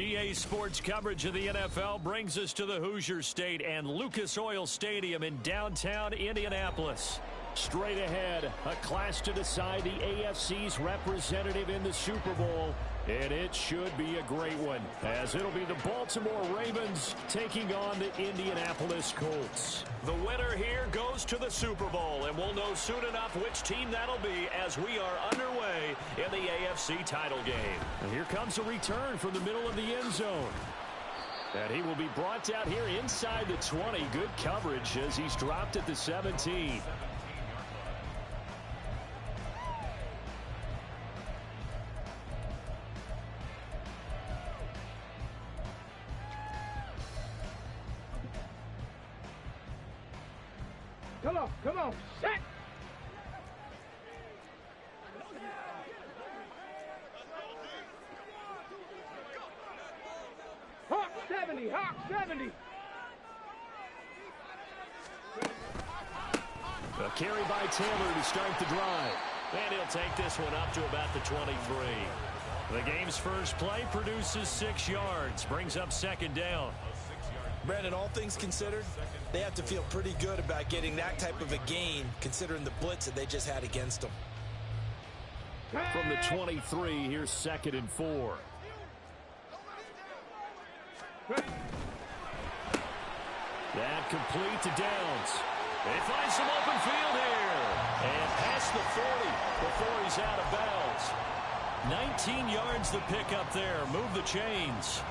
EA Sports coverage of the NFL brings us to the Hoosier State and Lucas Oil Stadium in downtown Indianapolis. Straight ahead, a clash to decide the AFC's representative in the Super Bowl, and it should be a great one, as it'll be the Baltimore Ravens taking on the Indianapolis Colts. The winner here goes to the Super Bowl, and we'll know soon enough which team that'll be as we are underway in the AFC title game. And here comes a return from the middle of the end zone. And he will be brought down here inside the 20. Good coverage as he's dropped at the 17. Come on, set! Hawk 70, Hawk 70! A carry by Taylor to start the drive. And he'll take this one up to about the 23. The game's first play produces 6 yards, brings up second down. Brandon, all things considered, they have to feel pretty good about getting that type of a gain, considering the blitz that they just had against them. From the 23, here's 2nd and 4. That complete to Downs. They find some open field here. And past the 40 before he's out of bounds. 19 yards the pick up there. Move the chains.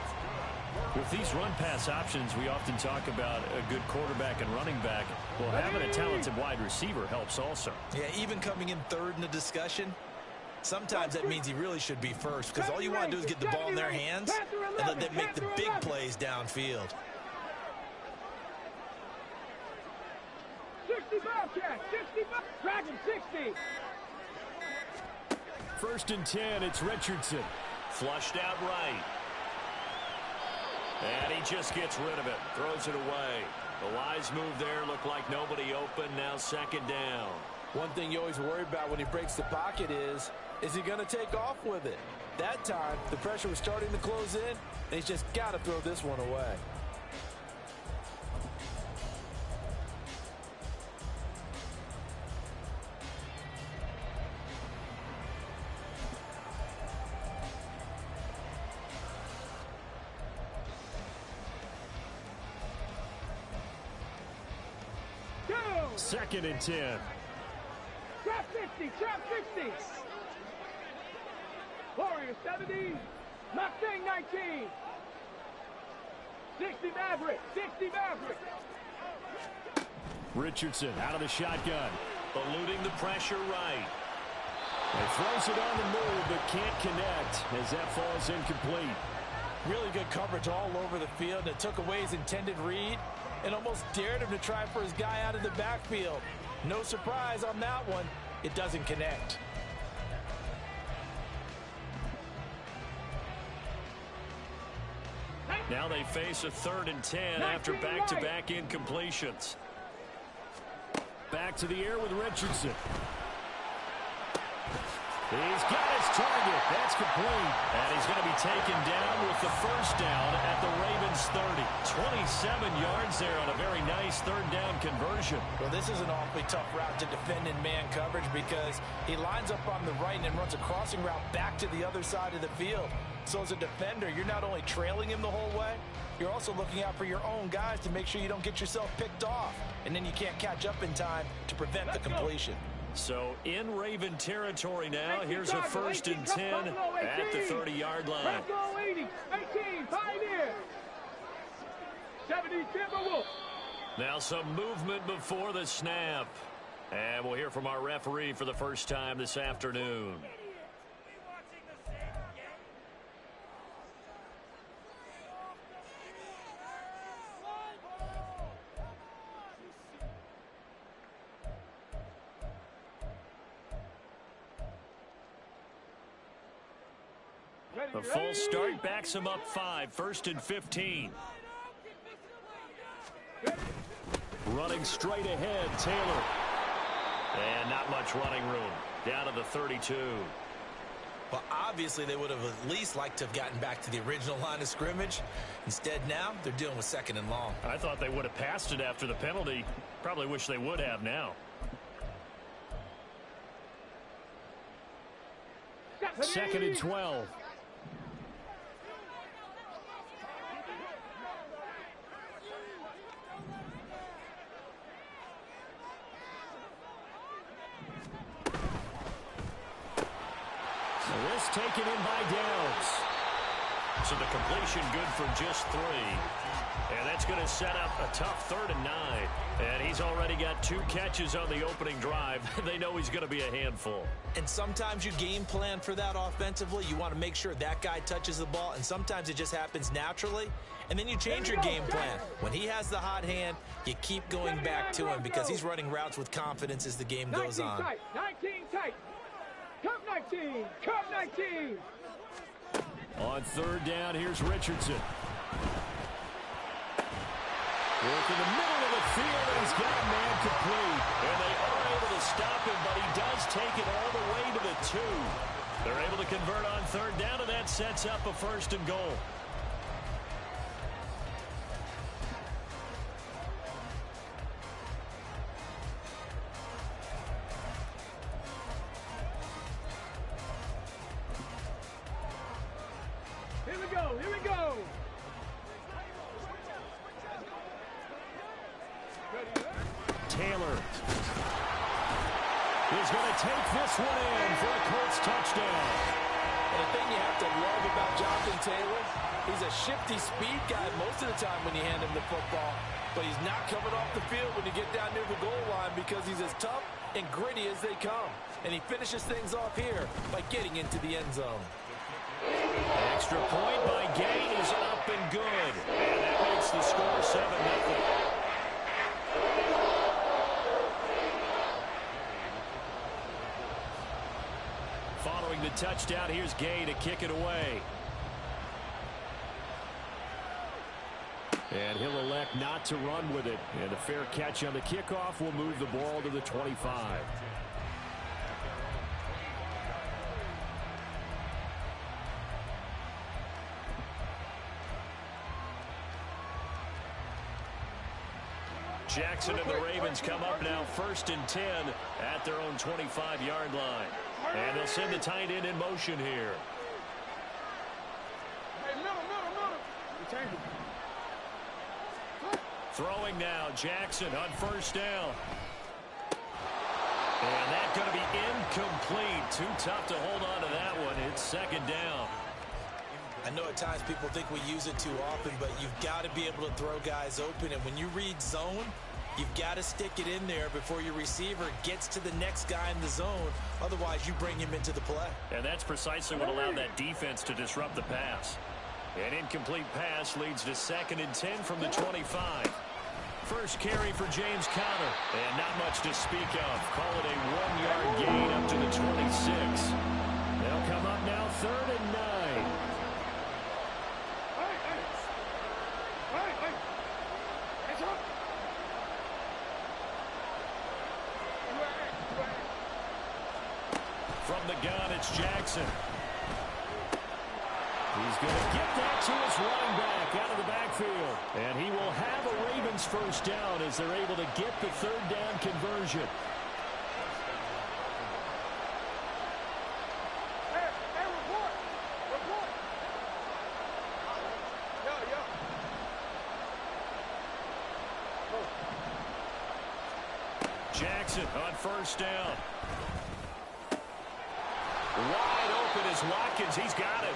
With these run-pass options, we often talk about a good quarterback and running back. Well, having a talented wide receiver helps also. Yeah, even coming in third in the discussion, sometimes that means he really should be first, because all you want to do is get the ball in their hands and let them make the big plays downfield. 65 catch, 65, Dragon 60. 1st and 10, it's Richardson. Flushed out right. And he just gets rid of it, throws it away. The wise move there, looked like nobody open, now 2nd down. One thing you always worry about when he breaks the pocket is he going to take off with it? That time, the pressure was starting to close in, and he's just got to throw this one away. Second and 10. Trap 50, trap 50. Warriors 70, Mustang 19. 60 Maverick, 60 Maverick. Richardson out of the shotgun. Eluding the pressure right. He throws it on the move but can't connect as that falls incomplete. Really good coverage all over the field. It took away his intended read and almost dared him to try for his guy out of the backfield. No surprise on that one. It doesn't connect. Now they face a 3rd and 10 after back-to-back incompletions. Back to the air with Richardson. He's got his target. That's complete. And he's going to be taken down with the 1st down at the Ravens 30. 27 yards there on a very nice 3rd down conversion. Well, this is an awfully tough route to defend in man coverage because he lines up on the right and then runs a crossing route back to the other side of the field. So as a defender, you're not only trailing him the whole way, you're also looking out for your own guys to make sure you don't get yourself picked off. And then you can't catch up in time to prevent the completion. So in Raven territory now. Here's a 1st and 10 at the 30-yard line. 80, 18, Pioneer. 70, Timberwolves. Now some movement before the snap. And we'll hear from our referee for the first time this afternoon. The full start backs him up 5, 1st and 15. Running straight ahead, Taylor. And not much running room. Down to the 32. Well, obviously they would have at least liked to have gotten back to the original line of scrimmage. Instead now, they're dealing with 2nd and long. I thought they would have passed it after the penalty. Probably wish they would have now. 2nd and 12. This taken in by Downs. So the completion good for just 3. And that's going to set up a tough 3rd and 9. And he's already got 2 catches on the opening drive. They know he's going to be a handful. And sometimes you game plan for that offensively. You want to make sure that guy touches the ball. And sometimes it just happens naturally. And then you change your game plan. When he has the hot hand, you keep going back to him because he's running routes with confidence as the game goes on. 19 tight. Come 19. Come 19. On 3rd down, here's Richardson. Work in the middle of the field, and he's got a man complete. And they are able to stop him, but he does take it all the way to the 2. They're able to convert on 3rd down, and that sets up a 1st and goal. Here we go. Taylor is going to take this one in for a Colts touchdown. And the thing you have to love about Jonathan Taylor, he's a shifty speed guy most of the time when you hand him the football. But he's not coming off the field when you get down near the goal line because he's as tough and gritty as they come. And he finishes things off here by getting into the end zone. Extra point by Gay is up and good. And that makes the score 7-0. Following the touchdown, here's Gay to kick it away. And he'll elect not to run with it. And a fair catch on the kickoff will move the ball to the 25. Jackson and the Ravens come up now 1st and 10 at their own 25-yard line. And they'll send the tight end in motion here. Throwing now, Jackson on 1st down. And that's going to be incomplete. Too tough to hold on to that one. It's 2nd down. I know at times people think we use it too often, but you've got to be able to throw guys open. And when you read zone, you've got to stick it in there before your receiver gets to the next guy in the zone. Otherwise, you bring him into the play. And that's precisely what allowed that defense to disrupt the pass. An incomplete pass leads to 2nd and 10 from the 25. First carry for James Conner. And not much to speak of. Call it a 1-yard gain up to the 26. They'll come up now 3rd and 9. From the gun, it's Jackson. He's going to get that to his running back out of the backfield. And he will have a Ravens 1st down as they're able to get the 3rd down conversion. Jackson on 1st down. Wide open is Watkins. He's got it.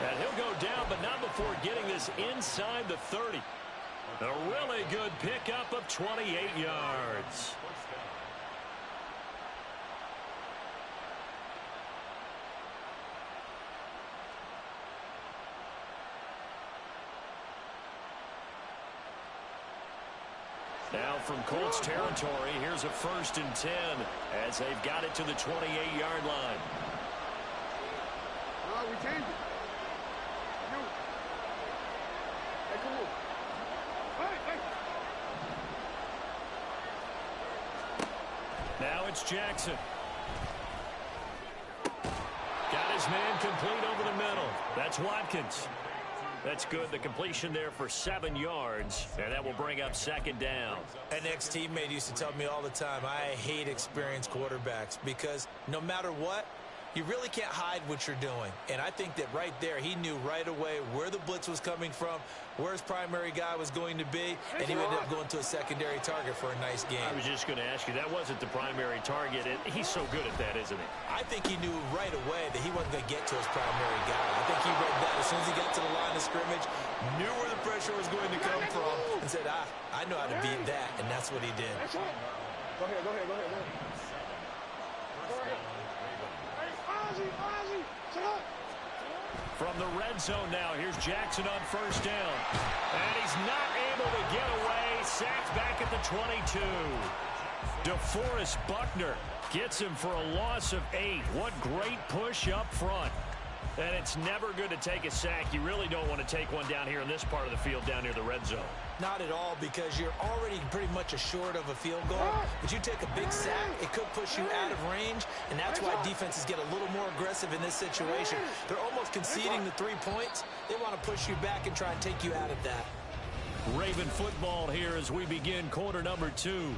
And he'll go down, but not before getting this inside the 30. A really good pickup of 28 yards. Now from Colts territory, here's a 1st and 10 as they've got it to the 28-yard line. We changed it. Now it's Jackson. Got his man complete over the middle. That's Watkins. That's good. The completion there for 7 yards, and that will bring up second down. An ex-teammate used to tell me all the time, I hate experienced quarterbacks because no matter what, you really can't hide what you're doing. And I think that right there, he knew right away where the blitz was coming from, where his primary guy was going to be, and he ended up going to a secondary target for a nice game. I was just going to ask you, that wasn't the primary target. He's so good at that, isn't he? I think he knew right away that he wasn't going to get to his primary guy. I think he read that as soon as he got to the line of scrimmage, knew where the pressure was going to come from, and said, I know how to beat that, and that's what he did. Go ahead. From the red zone now, here's Jackson on first down. And he's not able to get away. Sacked back at the 22. DeForest Buckner gets him for a loss of 8. What great push up front. And it's never good to take a sack. You really don't want to take one down here in this part of the field down near the red zone. Not at all, because you're already pretty much assured of a field goal. But you take a big sack, it could push you out of range, and that's why defenses get a little more aggressive in this situation. They're almost conceding the 3 points. They want to push you back and try and take you out of that. Raven football here as we begin quarter number 2,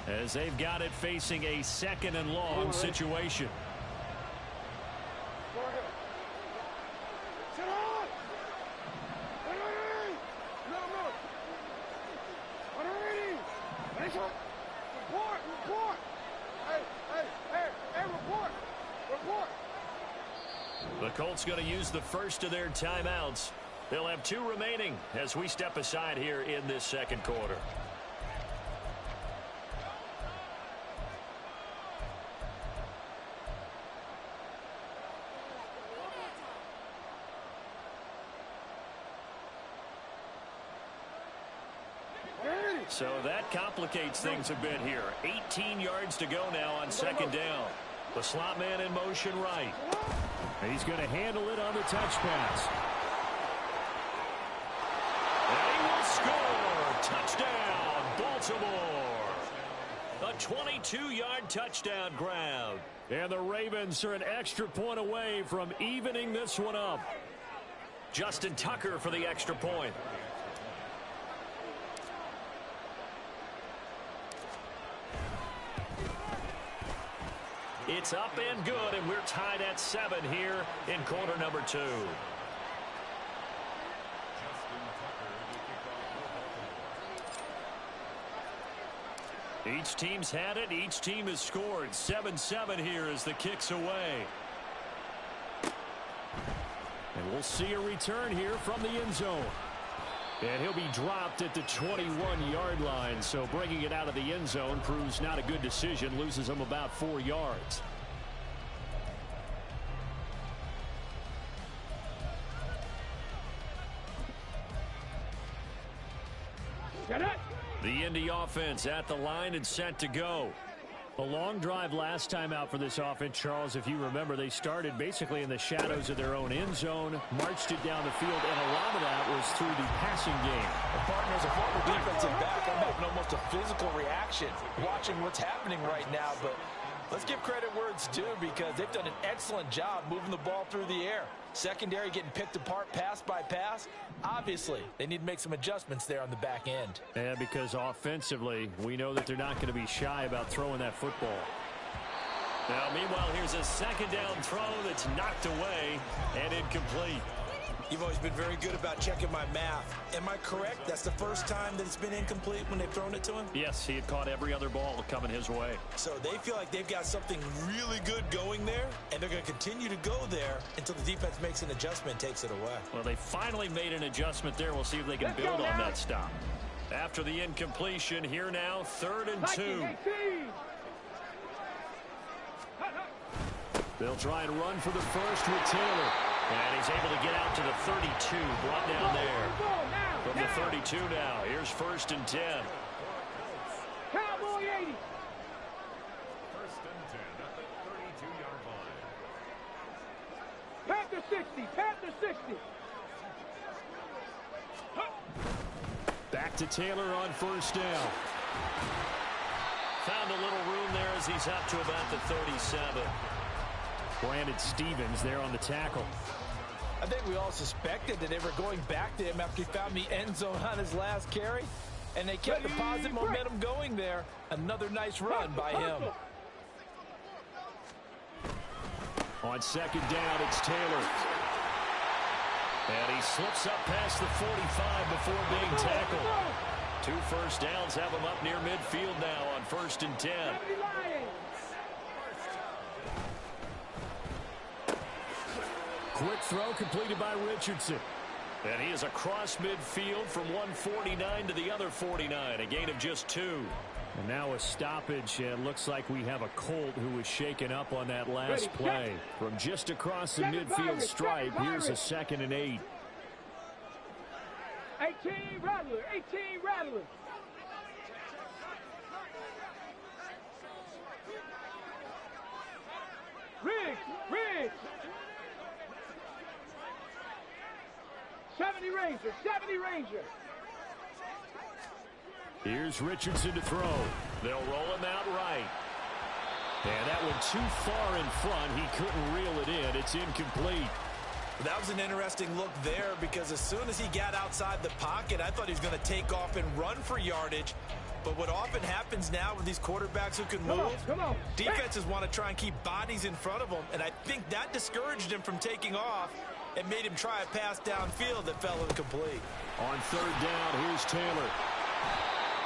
as they've got it facing a second and long situation. The Colts going to use the first of their timeouts. They'll have 2 remaining as we step aside here in this second quarter. So that complicates things a bit here. 18 yards to go now on second down. The slot man in motion right. He's going to handle it on the touch pass. And he will score. Touchdown, Baltimore. A 22-yard touchdown grab. And the Ravens are an extra point away from evening this one up. Justin Tucker for the extra point. It's up and good, and we're tied at 7 here in quarter number 2. Each team's had it. Each team has scored. 7-7 here as the kick's away. And we'll see a return here from the end zone. And he'll be dropped at the 21-yard line, so bringing it out of the end zone proves not a good decision, loses him about 4 yards. The Indy offense at the line and set to go. A long drive last time out for this offense, Charles. If you remember, they started basically in the shadows of their own end zone, marched it down the field, and a lot of that was through the passing game. And partners, a former defensive back, I'm having almost a physical reaction watching what's happening right now. But let's give credit where it's due, because they've done an excellent job moving the ball through the air. Secondary getting picked apart pass by pass. Obviously, they need to make some adjustments there on the back end. And because offensively, we know that they're not going to be shy about throwing that football. Now, meanwhile, here's a second down throw that's knocked away and incomplete. You've always been very good about checking my math. Am I correct? That's the first time that it's been incomplete when they've thrown it to him? Yes, he had caught every other ball coming his way. So they feel like they've got something really good going there, and they're going to continue to go there until the defense makes an adjustment and takes it away. Well, they finally made an adjustment there. We'll see if they can build on that stop. After the incompletion, here now, 3rd and 2. They'll try and run for the first with Taylor. And he's able to get out to the 32, brought down there. From the 32 now, here's 1st and 10. Cowboy 80. 1st and 10 at the 32-yard line. Panther 60, Panther 60. Back to Taylor on 1st down. Found a little room there as he's up to about the 37. Brandon Stevens there on the tackle. I think we all suspected that they were going back to him after he found the end zone on his last carry. And they kept the positive momentum going there. Another nice run by him. On second down, it's Taylor. And he slips up past the 45 before being tackled. 2 first downs have him up near midfield now on 1st and 10. Quick throw completed by Richardson. And he is across midfield from 149 to the other 49. A gain of just 2. And now a stoppage, and looks like we have a Colt who was shaken up on that last play. From just across the midfield stripe, here's a 2nd and 8. 18 Rattler, 18 Rattler. Riggs. 70 Ranger, 70 Ranger. Here's Richardson to throw. They'll roll him out right. And that one too far in front. He couldn't reel it in. It's incomplete. That was an interesting look there because as soon as he got outside the pocket, I thought he was going to take off and run for yardage. But what often happens now with these quarterbacks who can move, defenses want to try and keep bodies in front of them, and I think that discouraged him from taking off and made him try a pass downfield that fell incomplete. On 3rd down, here's Taylor.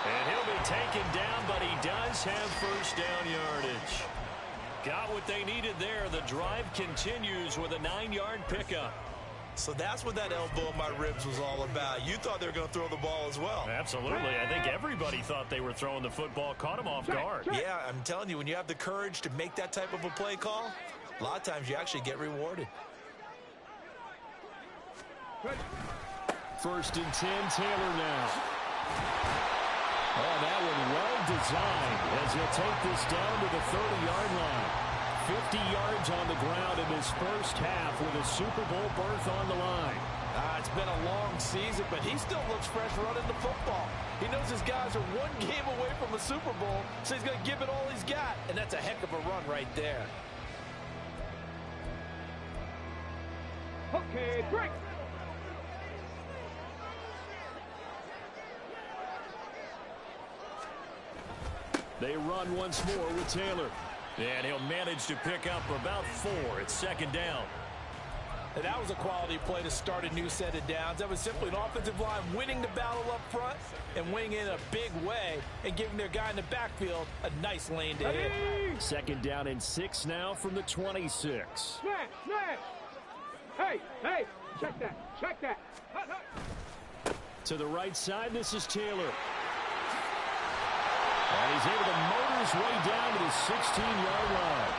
And he'll be taken down, but he does have first down yardage. Got what they needed there. The drive continues with a 9-yard pickup. So that's what that elbow in my ribs was all about. You thought they were going to throw the ball as well. Absolutely. I think everybody thought they were throwing the football. Caught him off guard. Yeah, I'm telling you, when you have the courage to make that type of a play call, a lot of times you actually get rewarded. 1st and 10, Taylor now. Oh, that one well designed as he'll take this down to the 30-yard line. 50 yards on the ground in his first half with a Super Bowl berth on the line. It's been a long season, but he still looks fresh running the football. He knows his guys are 1 game away from a Super Bowl, so he's going to give it all he's got, and that's a heck of a run right there. Okay, break. They run once more with Taylor. And he'll manage to pick up about 4. It's 2nd down. And that was a quality play to start a new set of downs. That was simply an offensive line winning the battle up front and winning in a big way and giving their guy in the backfield a nice lane to hit. 2nd down and 6 now from the 26. Snap. Hey, check that. To the right side, this is Taylor. And he's able to motor his way down to the 16-yard line.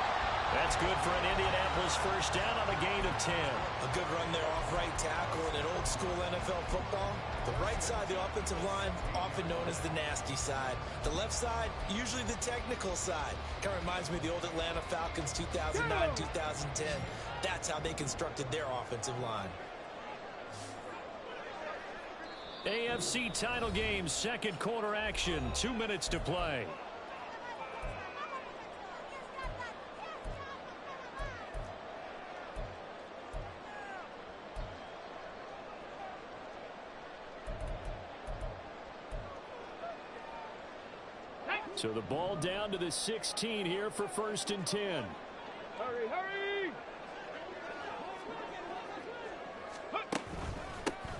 That's good for an Indianapolis first down on a gain of 10. A good run there off right tackle in an old-school NFL football. The right side of the offensive line, often known as the nasty side. The left side, usually the technical side. Kind of reminds me of the old Atlanta Falcons 2009, 2010. That's how they constructed their offensive line. AFC title game, 2nd quarter action, 2 minutes to play. So the ball down to the 16 here for 1st and 10. Hurry.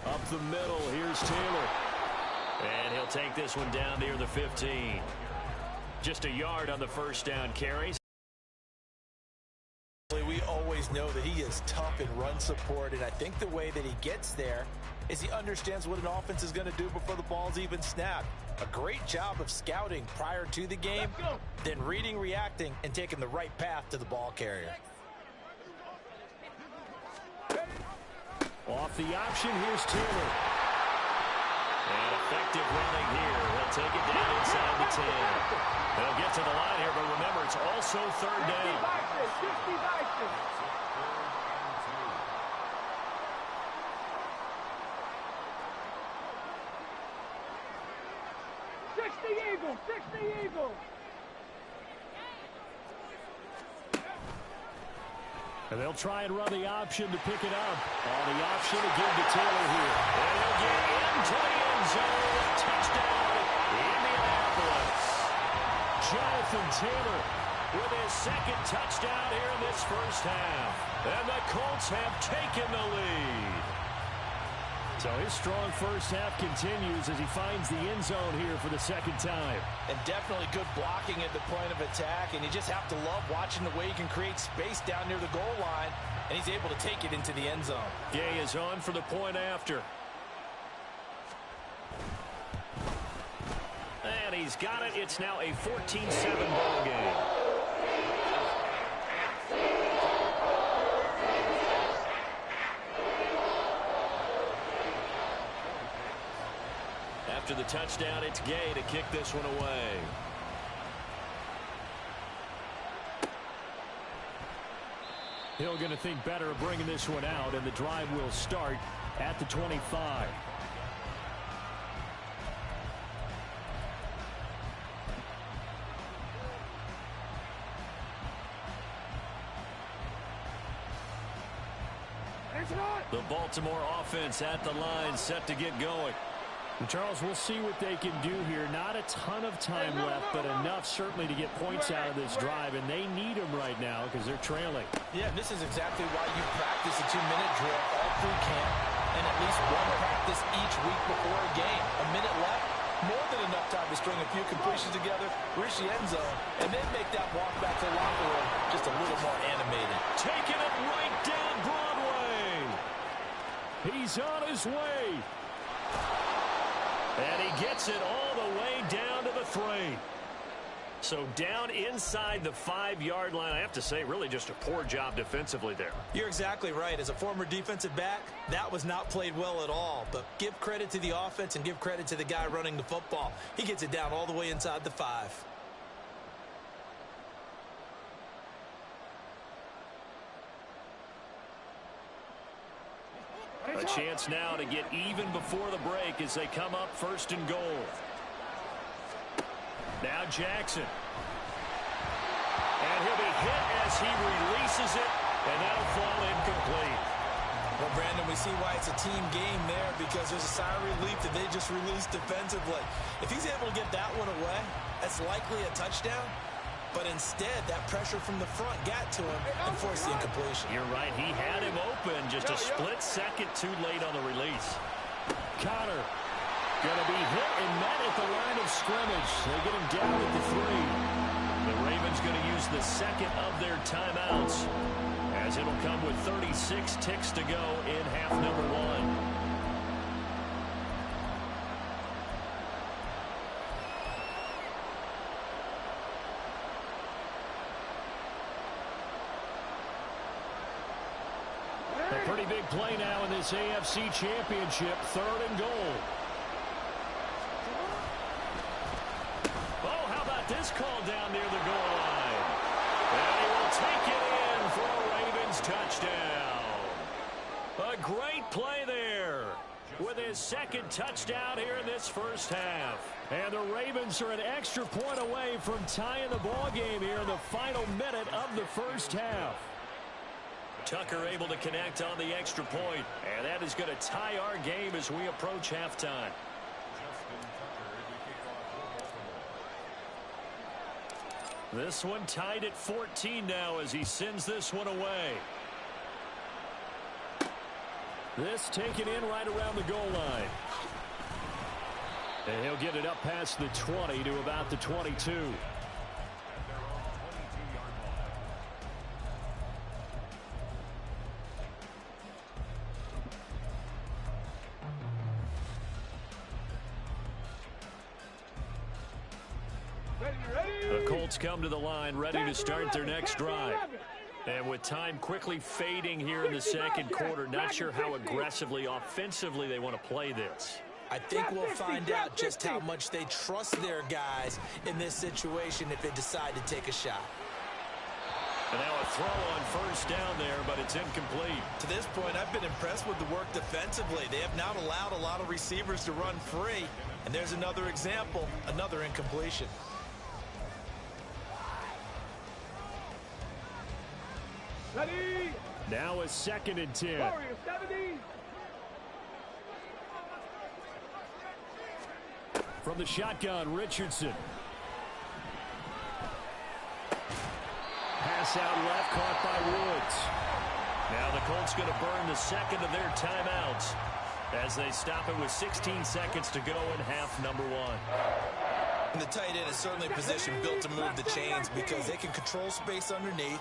Up the middle, here's Taylor. And he'll take this one down near the 15. Just a yard on the first down carry. We always know that he is tough in run support, and I think the way that he gets there is he understands what an offense is going to do before the ball's even snapped. A great job of scouting prior to the game, then reading, reacting, and taking the right path to the ball carrier. Off the option, here's Taylor. And effective running here. He'll take it down inside the 10. They'll get to the line here, but remember, it's also 3rd down. 60 Eagles. And they'll try and run the option to pick it up. The option to give to Taylor here. And he'll get into the end zone. Touchdown, Indianapolis. Jonathan Taylor with his second touchdown here in this first half. And the Colts have taken the lead. So his strong first half continues as he finds the end zone here for the second time. And definitely good blocking at the point of attack. And you just have to love watching the way he can create space down near the goal line. And he's able to take it into the end zone. Gay is on for the point after. And he's got it. It's now a 14-7 ball game. After the touchdown, it's Gay to kick this one away. Hill going to think better of bringing this one out, and the drive will start at the 25. The Baltimore offense at the line, set to get going. And Charles, we'll see what they can do here. Not a ton of time left, but enough certainly to get points out of this drive, and they need them right now because they're trailing. Yeah, this is exactly why you practice a 2-minute drill all through camp and at least one practice each week before a game. A minute left, more than enough time to string a few completions together, reach the end zone, and then make that walk back to the locker room just a little more animated. Taking it right down Broadway. He's on his way. And he gets it all the way down to the 3. So down inside the 5-yard line. I have to say, really just a poor job defensively there. You're exactly right. As a former defensive back, that was not played well at all. But give credit to the offense and give credit to the guy running the football. He gets it down all the way inside the 5. A chance now to get even before the break as they come up 1st and goal. Now Jackson. And he'll be hit as he releases it, and that'll fall incomplete. Well, Brandon, we see why it's a team game there because there's a sigh of relief that they just released defensively. If he's able to get that one away, that's likely a touchdown. But instead, that pressure from the front got to him and forced the incompletion. You're right. He had him open. Just a split second too late on the release. Connor going to be hit and met at the line of scrimmage. They get him down at the 3. The Ravens going to use the second of their timeouts as it'll come with 36 ticks to go in half number 1. A pretty big play now in this AFC Championship. 3rd and goal. Oh, how about this call down near the goal line? And he will take it in for a Ravens touchdown. A great play there with his second touchdown here in this first half. And the Ravens are an extra point away from tying the ball game here in the final minute of the first half. Tucker able to connect on the extra point, and that is going to tie our game as we approach halftime. This one tied at 14 now as he sends this one away. This taken in right around the goal line. And he'll get it up past the 20 to about the 22. The Colts come to the line ready to start their next drive. And with time quickly fading here in the second quarter, not sure how aggressively, offensively they want to play this. I think we'll find out just how much they trust their guys in this situation if they decide to take a shot. And now a throw on first down there, but it's incomplete. To this point, I've been impressed with the work defensively. They have not allowed a lot of receivers to run free. And there's another example, another incompletion. Ready. Now a 2nd and 10. Warrior 70. From the shotgun, Richardson. Pass out left, caught by Woods. Now the Colts going to burn the 2nd of their timeouts as they stop it with 16 seconds to go in half number 1. And the tight end is certainly a position built to move the chains because they can control space underneath.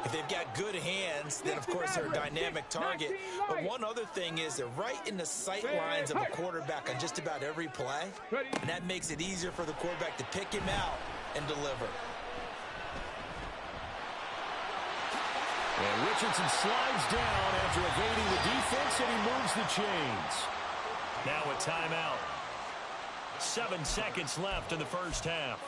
If they've got good hands, then of course they're a dynamic target. But one other thing is they're right in the sight lines of a quarterback on just about every play. And that makes it easier for the quarterback to pick him out and deliver. And Richardson slides down after evading the defense, and he moves the chains. Now a timeout. 7 seconds left in the first half.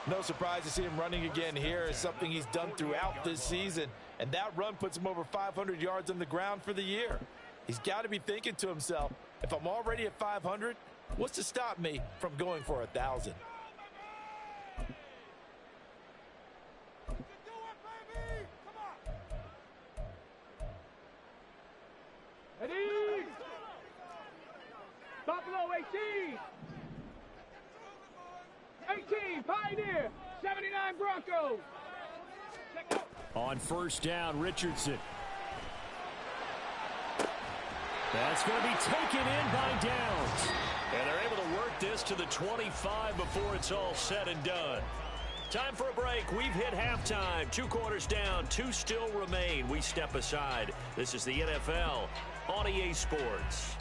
No surprise to see him running again here. It's something he's done throughout this season. And that run puts him over 500 yards on the ground for the year. He's got to be thinking to himself, if I'm already at 500, what's to stop me from going for 1,000? Ready. Buffalo 18. 18, Pioneer, 79 Broncos. On first down, Richardson. That's going to be taken in by Downs. And they're able to work this to the 25 before it's all said and done. Time for a break. We've hit halftime. 2 quarters down, 2 still remain. We step aside. This is the NFL on EA Sports.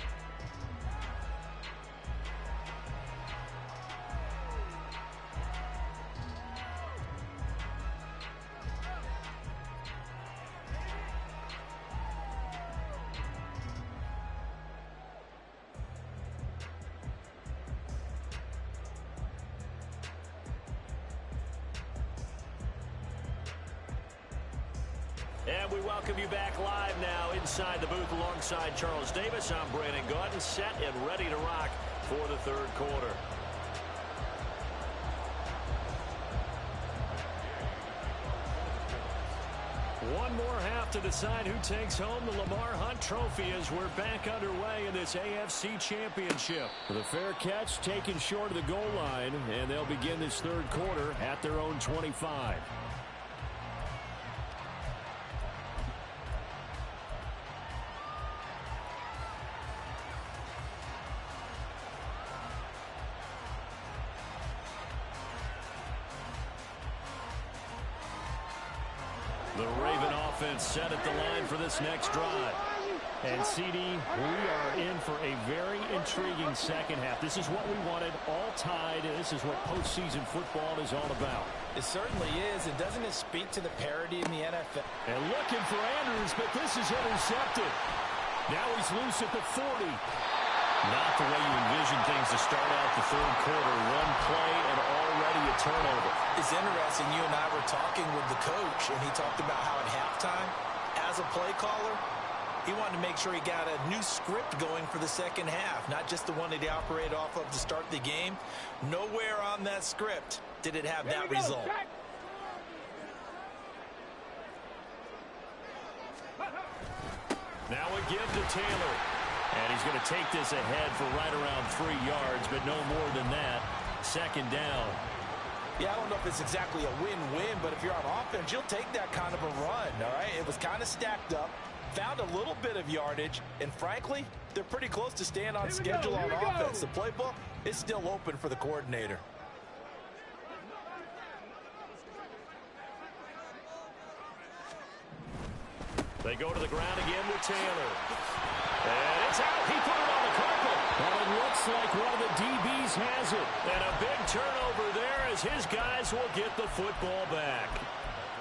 And we welcome you back live now inside the booth alongside Charles Davis. I'm Brandon Gaudin, set and ready to rock for the 3rd quarter. One more half to decide who takes home the Lamar Hunt Trophy as we're back underway in this AFC Championship. The fair catch taken short of the goal line, and they'll begin this 3rd quarter at their own 25. The Raven offense set at the line for this next drive. And, CD, we are in for a very intriguing second half. This is what we wanted, all tied, and this is what postseason football is all about. It certainly is. And doesn't it speak to the parity in the NFL? And looking for Andrews, but this is intercepted. Now he's loose at the 40. Not the way you envision things to start out the 3rd quarter. One play and already a turnover. It's interesting. You and I were talking with the coach, and he talked about how at halftime, as a play caller, he wanted to make sure he got a new script going for the second half, not just the one that he operated off of to start the game. Nowhere on that script did it have that result. Now a give to Taylor. And he's going to take this ahead for right around 3 yards, but no more than that. 2nd down. Yeah, I don't know if it's exactly a win-win, but if you're on offense, you'll take that kind of a run, all right? It was kind of stacked up, found a little bit of yardage, and frankly, they're pretty close to staying on schedule on offense. The playbook is still open for the coordinator. They go to the ground again with Taylor. And it's out. He put it on the carpet. And it looks like one of the DBs has it. And a big turnover there as his guys will get the football back.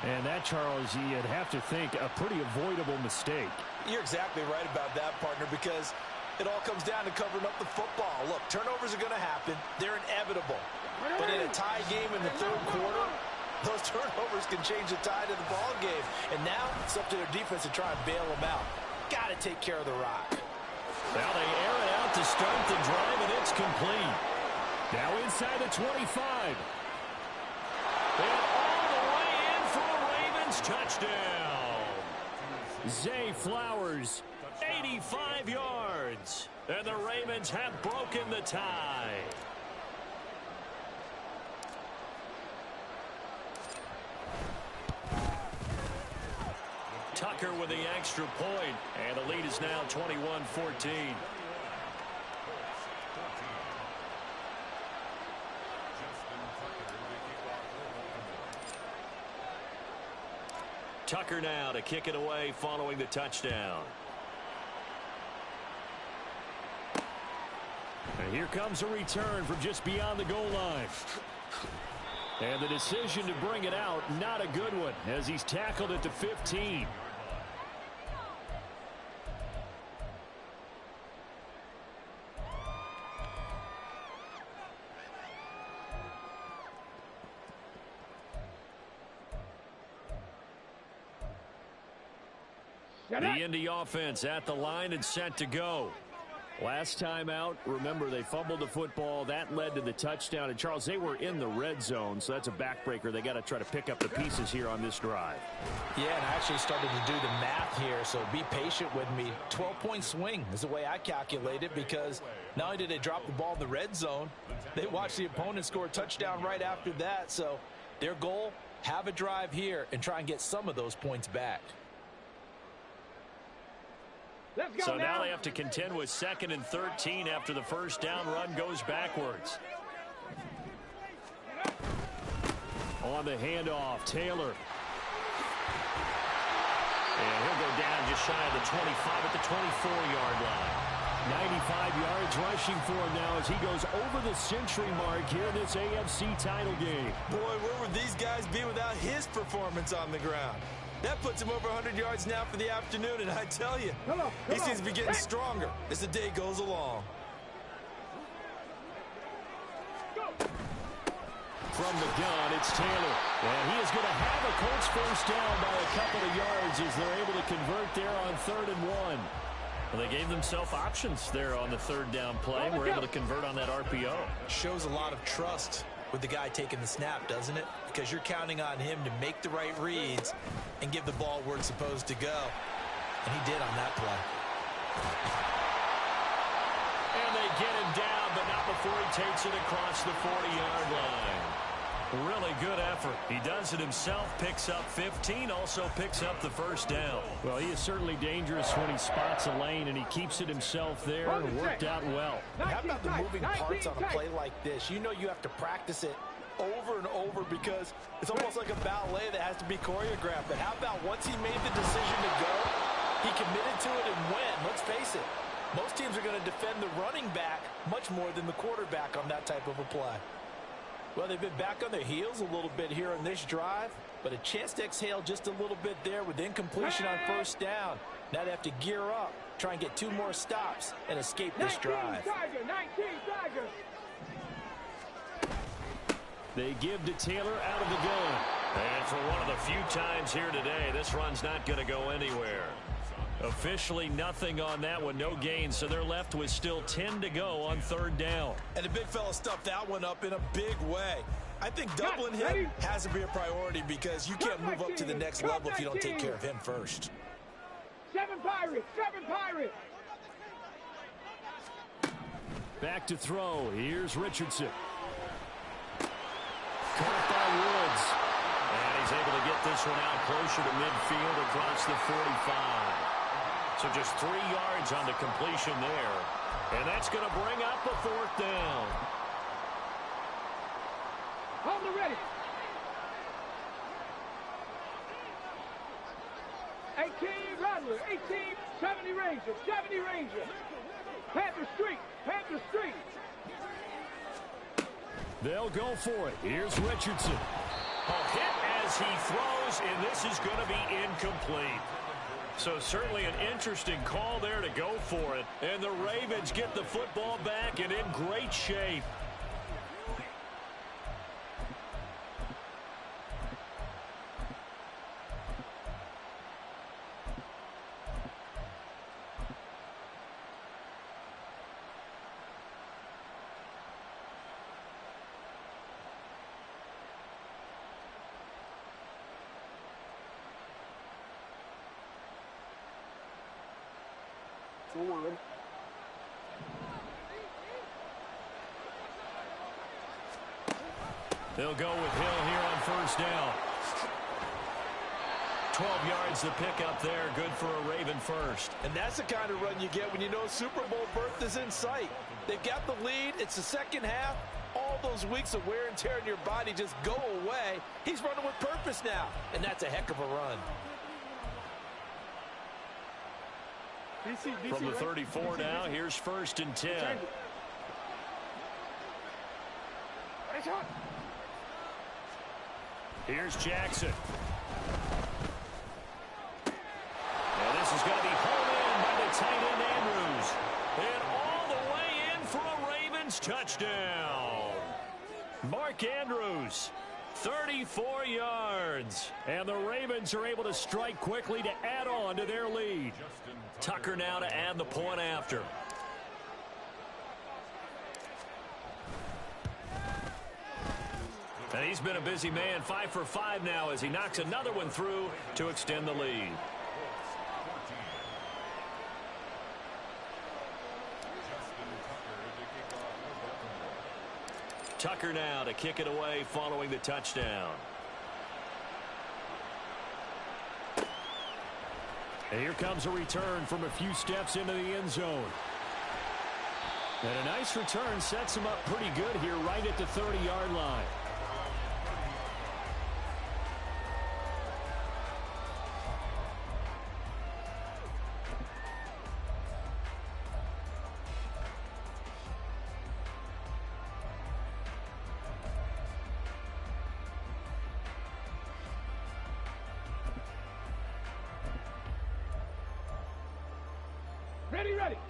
And that, Charles, you'd have to think a pretty avoidable mistake. You're exactly right about that, partner, because it all comes down to covering up the football. Look, turnovers are going to happen. They're inevitable. But in a tie game in the 3rd quarter, those turnovers can change the tide of the ball game. And now it's up to their defense to try and bail them out. Got to take care of the rock. Now they air it out to start the drive, and it's complete. Now inside the 25. And all the way in for a Ravens touchdown. Zay Flowers, 85 yards. And the Ravens have broken the tie. Tucker with the extra point, and the lead is now 21-14. Tucker now to kick it away following the touchdown. And here comes a return from just beyond the goal line. And the decision to bring it out, not a good one, as he's tackled at the 15. The Indy offense at the line and set to go. Last time out, remember, they fumbled the football. That led to the touchdown. And, Charles, they were in the red zone, so that's a backbreaker. They got to try to pick up the pieces here on this drive. Yeah, and I actually started to do the math here, so be patient with me. 12-point swing is the way I calculate it, because not only did they drop the ball in the red zone, they watched the opponent score a touchdown right after that. So their goal, have a drive here and try and get some of those points back. So now they have to contend with 2nd and 13 after the first down run goes backwards. On the handoff, Taylor. And he'll go down just shy of the 25 at the 24-yard line. 95 yards rushing for him now as he goes over the century mark here in this AFC title game. Boy, where would these guys be without his performance on the ground? That puts him over 100 yards now for the afternoon, and I tell you, he seems to be getting stronger as the day goes along. From the gun, it's Taylor. And he is going to have a Colts first down by a couple of yards as they're able to convert there on 3rd and 1. Well, they gave themselves options there on the 3rd down play. We're able to convert on that RPO. Shows a lot of trust with the guy taking the snap, doesn't it? Because you're counting on him to make the right reads and give the ball where it's supposed to go. And he did on that play. And they get him down, but not before he takes it across the 40-yard line. Really good effort. He does it himself, picks up 15, also picks up the first down. Well, he is certainly dangerous when he spots a lane, and he keeps it himself there, and worked out well. How about the moving parts on a play like this? You know you have to practice it over and over because it's almost like a ballet that has to be choreographed. But how about once he made the decision to go, he committed to it and went. Let's face it, most teams are going to defend the running back much more than the quarterback on that type of a play. Well, they've been back on their heels a little bit here on this drive, but a chance to exhale just a little bit there with incompletion on first down. Now they have to gear up, try and get 2 more stops, and escape this drive. They give to Taylor out of the gun. And for one of the few times here today, this run's not going to go anywhere. Officially nothing on that one, no gain, so they're left with still 10 to go on 3rd down. And the big fella stuffed that one up in a big way. I think doubling him has to be a priority because you can't move up to the next level if you don't take care of him first. 7 Pirates, 7 Pirates. Back to throw. Here's Richardson. Caught by Woods. And he's able to get this one out closer to midfield across the 45. So just 3 yards on the completion there. And that's going to bring up a 4th down. Hold the ready. 18 Rattler, 18, 70 Ranger, 70 Ranger. Panther Street, Panther Street. They'll go for it. Here's Richardson. A hit as he throws, and this is going to be incomplete. So certainly an interesting call there to go for it. And the Ravens get the football back and in great shape. They'll go with Hill here on first down. 12 yards to pick up there. Good for a Raven first. And that's the kind of run you get when you know Super Bowl berth is in sight. They've got the lead. It's the second half. All those weeks of wear and tear in your body just go away. He's running with purpose now, and that's a heck of a run. From the 34 now, here's first and 10. Here's Jackson. And this is going to be hauled in by the tight end Andrews. And all the way in for a Ravens touchdown. Mark Andrews, 34 yards. And the Ravens are able to strike quickly to add on to their lead. Tucker now to add the point after. And he's been a busy man, 5 for 5 now as he knocks another one through to extend the lead. Tucker now to kick it away following the touchdown. And here comes a return from a few steps into the end zone. And a nice return sets him up pretty good here right at the 30-yard line.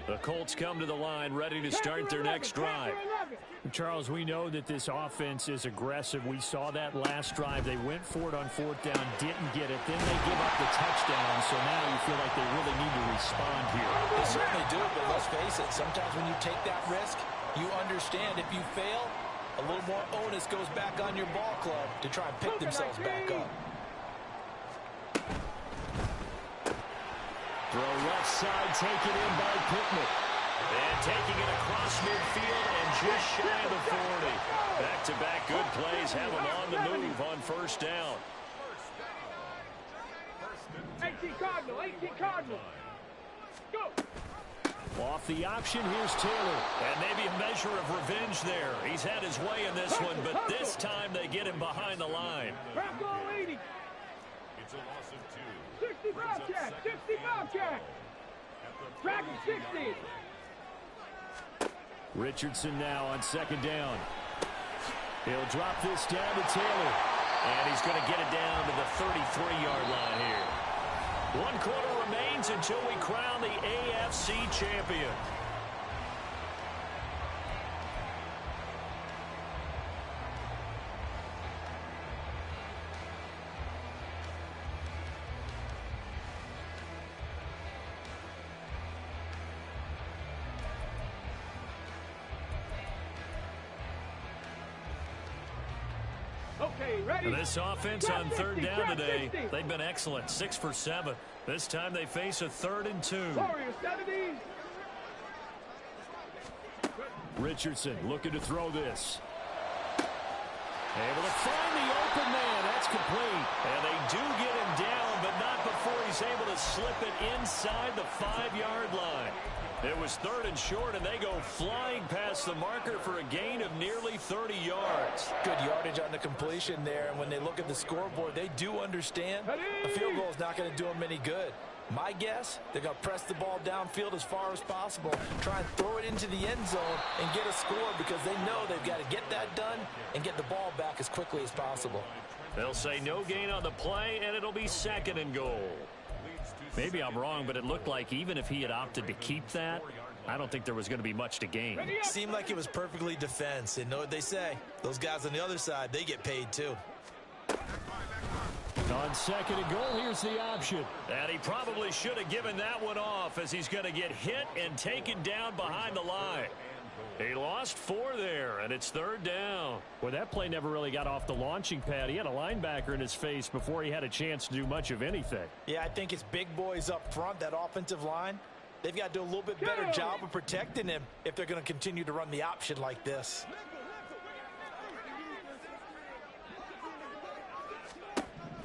The Colts come to the line ready to start their next drive. Charles, we know that this offense is aggressive. We saw that last drive. They went for it on fourth down, didn't get it. Then they give up the touchdown, so now you feel like they really need to respond here. They certainly do, but let's face it. Sometimes when you take that risk, you understand if you fail, a little more onus goes back on your ball club to try and pick themselves back up. Throw left side, taken in by Pittman. And taking it across midfield and just shy of the 40. Back-to-back good plays have him on the move on first down. 18 Cardinal, 18 Cardinal. Go. Off the option, here's Taylor. And maybe a measure of revenge there. He's had his way in this one, but this time they get him behind the line. Bronco 80. It's a loss of 2. 60 Bobcat, 60 Bobcat. Dragon 60. Richardson now on second down. He'll drop this down to Taylor. And he's going to get it down to the 33-yard line here. 1 quarter remains until we crown the AFC champion. Okay, ready. This offense on third down today, they've been excellent. 6 for 7. This time they face a 3rd and 2. Warriors 70s. Richardson looking to throw this. Able to find the open man. That's complete. And they do get him down, but not before he's able to slip it inside the 5-yard line. It was 3rd and short, and they go flying past the marker for a gain of nearly 30 yards. Good yardage on the completion there, and when they look at the scoreboard, they do understand a field goal is not going to do them any good. My guess, they're going to press the ball downfield as far as possible, try and throw it into the end zone and get a score because they know they've got to get that done and get the ball back as quickly as possible. They'll say no gain on the play, and it'll be 2nd and goal. Maybe I'm wrong, but it looked like even if he had opted to keep that, I don't think there was going to be much to gain. Seemed like it was perfectly defense. And know what they say? Those guys on the other side, they get paid too. On 2nd and goal, here's the option. And he probably should have given that one off as he's going to get hit and taken down behind the line. He lost 4 there, and it's 3rd down. Well, that play never really got off the launching pad. He had a linebacker in his face before he had a chance to do much of anything. Yeah, I think it's big boys up front, that offensive line. They've got to do a little bit better job of protecting him if they're going to continue to run the option like this.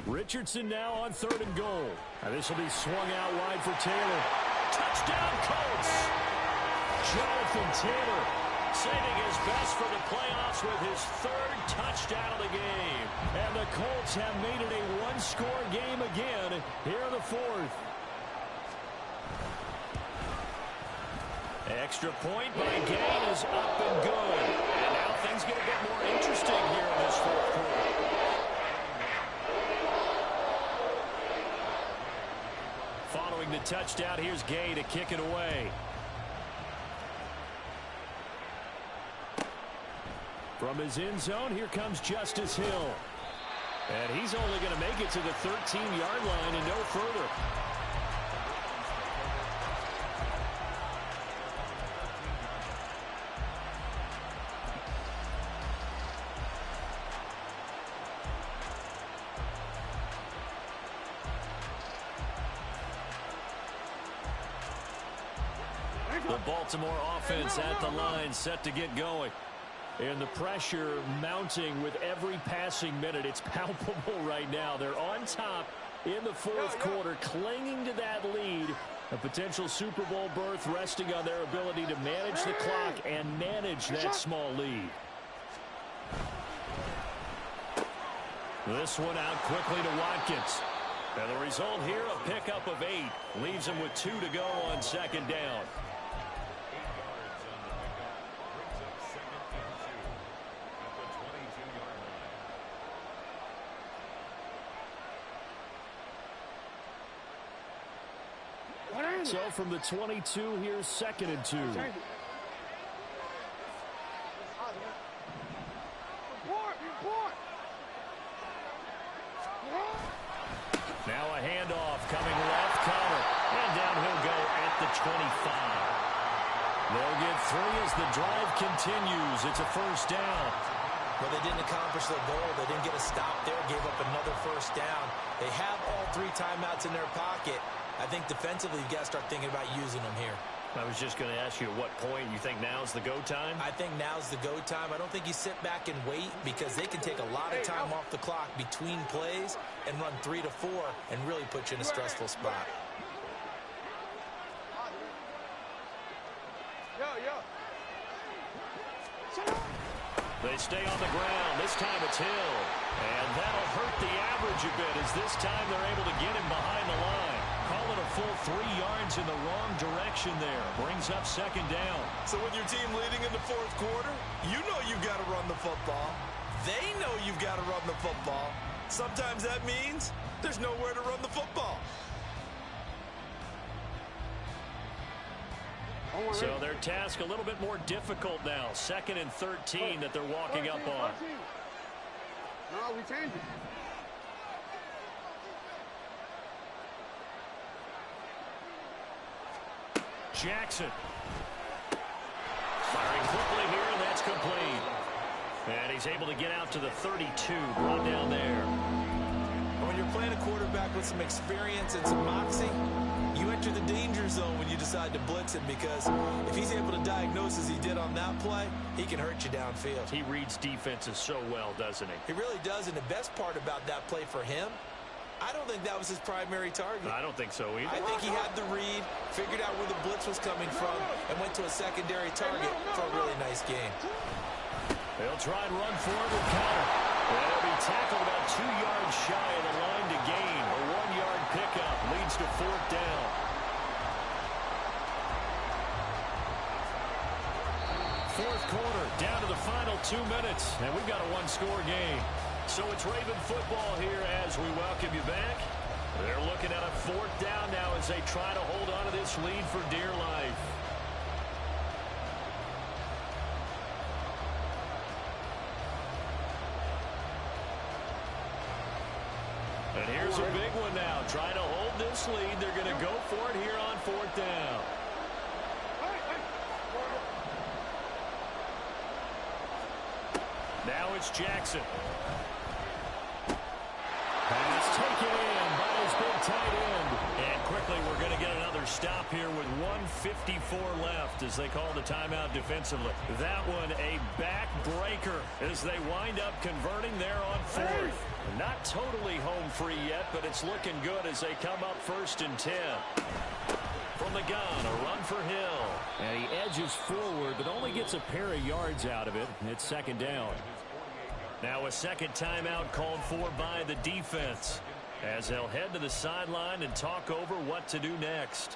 Richardson now on 3rd and goal. Now this will be swung out wide for Taylor. Touchdown, Colts! Jonathan Taylor saving his best for the playoffs with his 3rd touchdown of the game. And the Colts have made it a one-score game again here in the 4th. Extra point by Gain is up and good. And now things get a bit more interesting here in this 4th quarter. Following the touchdown, here's Gay to kick it away. From his end zone, here comes Justice Hill. And he's only going to make it to the 13-yard line and no further. The Baltimore offense at the line, set to get going. And the pressure mounting with every passing minute. It's palpable right now. They're on top in the 4th quarter, clinging to that lead. A potential Super Bowl berth resting on their ability to manage the clock and manage that small lead. This one out quickly to Watkins. And the result here, a pickup of 8. Leaves him with 2 to go on 2nd down. So from the 22, here's 2nd and 2. Now a handoff coming left corner. And down he'll go at the 25. They'll get 3 as the drive continues. It's a 1st down. Well, they didn't accomplish their goal. They didn't get a stop there. Gave up another 1st down. They have all 3 timeouts in their pocket. I think defensively you've got to start thinking about using them here. I was just going to ask you at what point you think now's the go time? I think now's the go time. I don't think you sit back and wait because they can take a lot of time off the clock between plays and run 3 to 4 and really put you in a stressful spot. They stay on the ground. This time it's Hill. And that'll hurt the average a bit as this time they're able to get him behind the line. Call it a full 3 yards in the wrong direction there. Brings up 2nd down. So with your team leading in the 4th quarter, you know you've got to run the football. They know you've got to run the football. Sometimes that means there's nowhere to run the football. So their task a little bit more difficult now. 2nd and 13 that they're walking up on. No, we changed it. Jackson. Firing quickly here, and that's complete. And he's able to get out to the 32, brought down there. When you're playing a quarterback with some experience and some moxie, you enter the danger zone when you decide to blitz him because if he's able to diagnose as he did on that play, he can hurt you downfield. He reads defenses so well, doesn't he? He really does, and the best part about that play for him, I don't think that was his primary target. I don't think so either. I think he had the read, figured out where the blitz was coming from, and went to a secondary target for a really nice game. They'll try and run forward with counter. They'll be tackled about 2 yards shy of the line to gain. A 1-yard pickup leads to 4th down. Fourth quarter, down to the final 2 minutes, and we've got a one-score game. So it's Raven football here as we welcome you back. They're looking at a 4th down now as they try to hold on to this lead for dear life. And here's a big one now. Trying to hold this lead. They're going to go for it here on 4th down. Now it's Jackson. Pass taken in by his big tight end. And And quickly, we're going to get another stop here with 1:54 left as they call the timeout defensively. That one a backbreaker as they wind up converting there on fourth. Not totally home free yet, but it's looking good as they come up 1st and 10. From the gun, a run for Hill. And he edges forward, but only gets a pair of yards out of it. It's 2nd down. Now a second timeout called for by the defense as they'll head to the sideline and talk over what to do next.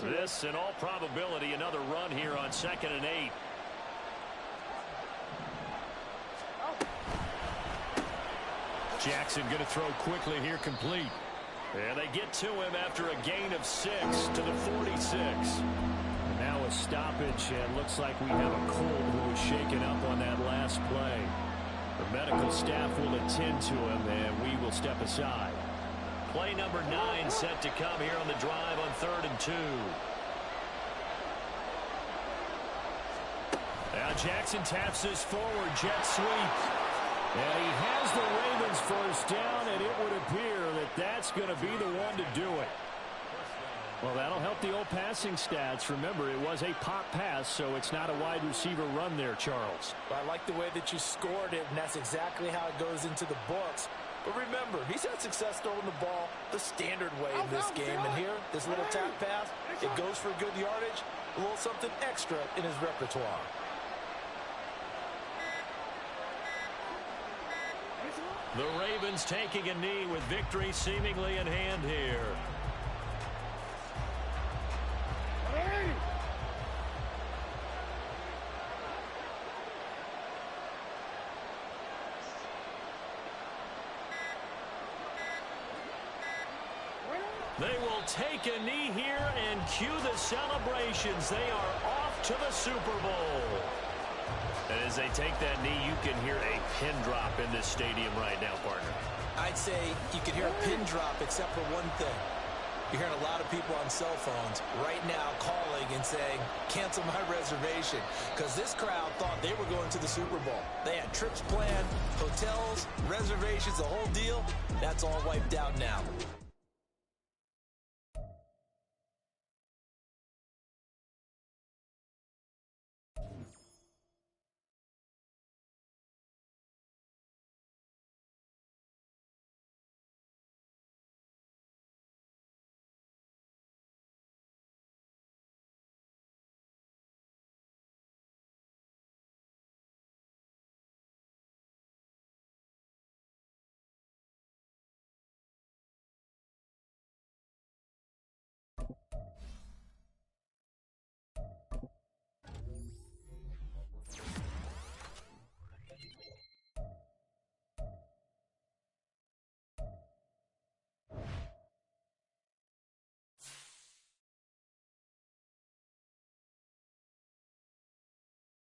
This, in all probability, another run here on 2nd and 8. Jackson going to throw quickly here, complete. And they get to him after a gain of 6 to the 46. And now a stoppage, and looks like we have a Colt who was shaken up on that last play. The medical staff will attend to him, and we will step aside. Play number 9 set to come here on the drive on 3rd and 2. Now Jackson taps this forward jet sweep. And he has the Ravens first down, and it would appear that that's going to be the one to do it. Well, that'll help the old passing stats. Remember, it was a pop pass, so it's not a wide receiver run there, Charles. I like the way that you scored it, and that's exactly how it goes into the books. But remember, he's had success throwing the ball the standard way in this game. And here, this little tap pass, it goes for good yardage, a little something extra in his repertoire. The Ravens taking a knee with victory seemingly in hand here. They will take a knee here and cue the celebrations. They are off to the Super Bowl. And as they take that knee, you can hear a pin drop in this stadium right now, partner. I'd say you can hear a pin drop except for one thing. You're hearing a lot of people on cell phones right now calling and saying, cancel my reservation, because this crowd thought they were going to the Super Bowl. They had trips planned, hotels, reservations, the whole deal. That's all wiped out now.